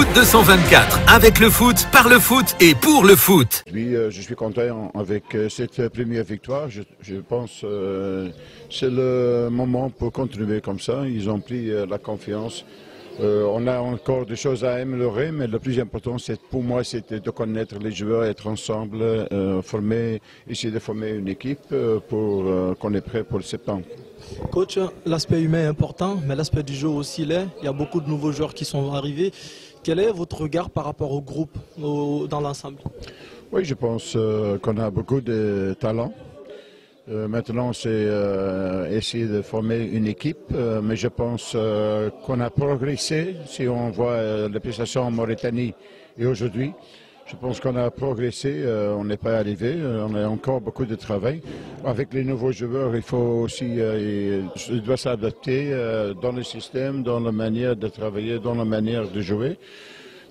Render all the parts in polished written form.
Foot 224, avec le foot, par le foot et pour le foot. Oui, je suis content avec cette première victoire. Je pense que c'est le moment pour continuer comme ça. Ils ont pris la confiance. On a encore des choses à améliorer, mais le plus important, pour moi, c'était de connaître les joueurs, être ensemble, essayer de former une équipe pour qu'on est prêt pour le septembre. Coach, l'aspect humain est important, mais l'aspect du jeu aussi l'est. Il y a beaucoup de nouveaux joueurs qui sont arrivés. Quel est votre regard par rapport au groupe, dans l'ensemble? Oui, je pense qu'on a beaucoup de talent. Maintenant, c'est essayer de former une équipe, mais je pense qu'on a progressé. Si on voit les prestations en Mauritanie et aujourd'hui, je pense qu'on a progressé, on n'est pas arrivé, on a encore beaucoup de travail. Avec les nouveaux joueurs, il faut aussi, il doit s'adapter dans le système, dans la manière de travailler, dans la manière de jouer.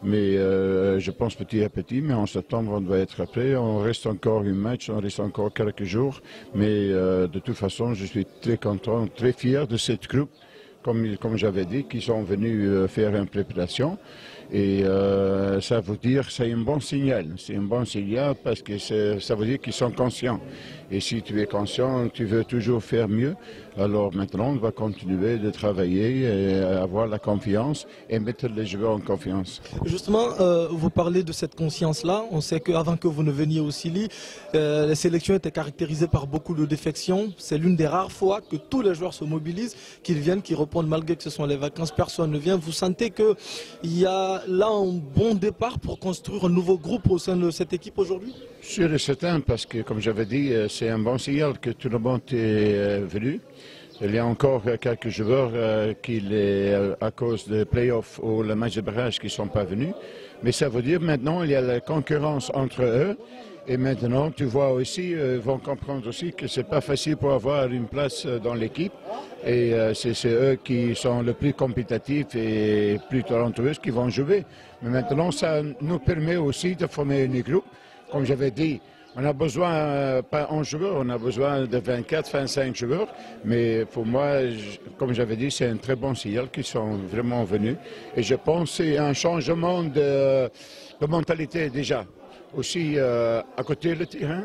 Mais je pense petit à petit, mais en septembre on doit être prêt. On reste encore un match, on reste encore quelques jours. Mais de toute façon, je suis très content, très fier de cette groupe, comme j'avais dit, qui sont venus faire une préparation. Et ça veut dire que c'est un bon signal. C'est un bon signal parce que ça veut dire qu'ils sont conscients. Et si tu es conscient, tu veux toujours faire mieux. Alors maintenant, on va continuer de travailler et avoir la confiance et mettre les joueurs en confiance. Justement, vous parlez de cette conscience-là. On sait qu'avant que vous ne veniez au Sili, les sélections étaient caractérisées par beaucoup de défections. C'est l'une des rares fois que tous les joueurs se mobilisent, qu'ils viennent, qu'ils répondent malgré que ce sont les vacances, personne ne vient. Vous sentez qu'il y a là un bon départ pour construire un nouveau groupe au sein de cette équipe aujourd'hui? Sûr et certain, parce que comme j'avais dit, c'est un bon signal que tout le monde est venu. Il y a encore quelques joueurs qui, à cause des playoffs ou le match de barrage, qui ne sont pas venus. Mais ça veut dire maintenant il y a la concurrence entre eux. Et maintenant, tu vois aussi, ils vont comprendre aussi que ce n'est pas facile pour avoir une place dans l'équipe. Et c'est eux qui sont le plus compétitifs et plus talentueux qui vont jouer. Mais maintenant, ça nous permet aussi de former une groupe. Comme j'avais dit, on a besoin, pas 11 joueurs, on a besoin de 24, 25 joueurs. Mais pour moi, comme j'avais dit, c'est un très bon signal qu'ils sont vraiment venus. Et je pense que c'est un changement de mentalité déjà. Aussi, à côté du terrain,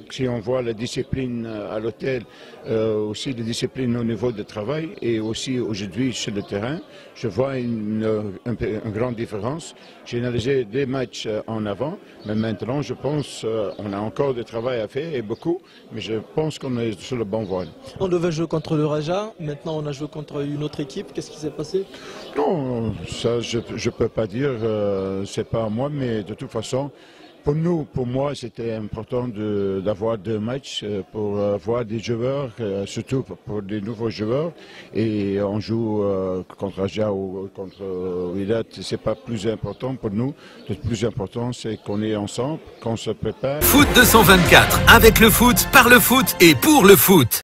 si on voit la discipline à l'hôtel, aussi la discipline au niveau du travail et aussi aujourd'hui sur le terrain, je vois une grande différence. J'ai analysé des matchs en avant, mais maintenant je pense qu'on a encore du travail à faire et beaucoup, mais je pense qu'on est sur le bon voie. On devait jouer contre le Raja, maintenant on a joué contre une autre équipe. Qu'est-ce qui s'est passé? Non, ça je ne peux pas dire, c'est pas à moi, mais de toute façon, pour moi, c'était important d'avoir deux matchs pour voir des joueurs, surtout pour des nouveaux joueurs. Et on joue contre Raja ou contre Wydad, c'est pas plus important pour nous. Le plus important, c'est qu'on est ensemble, qu'on se prépare. Foot 224, avec le foot, par le foot et pour le foot.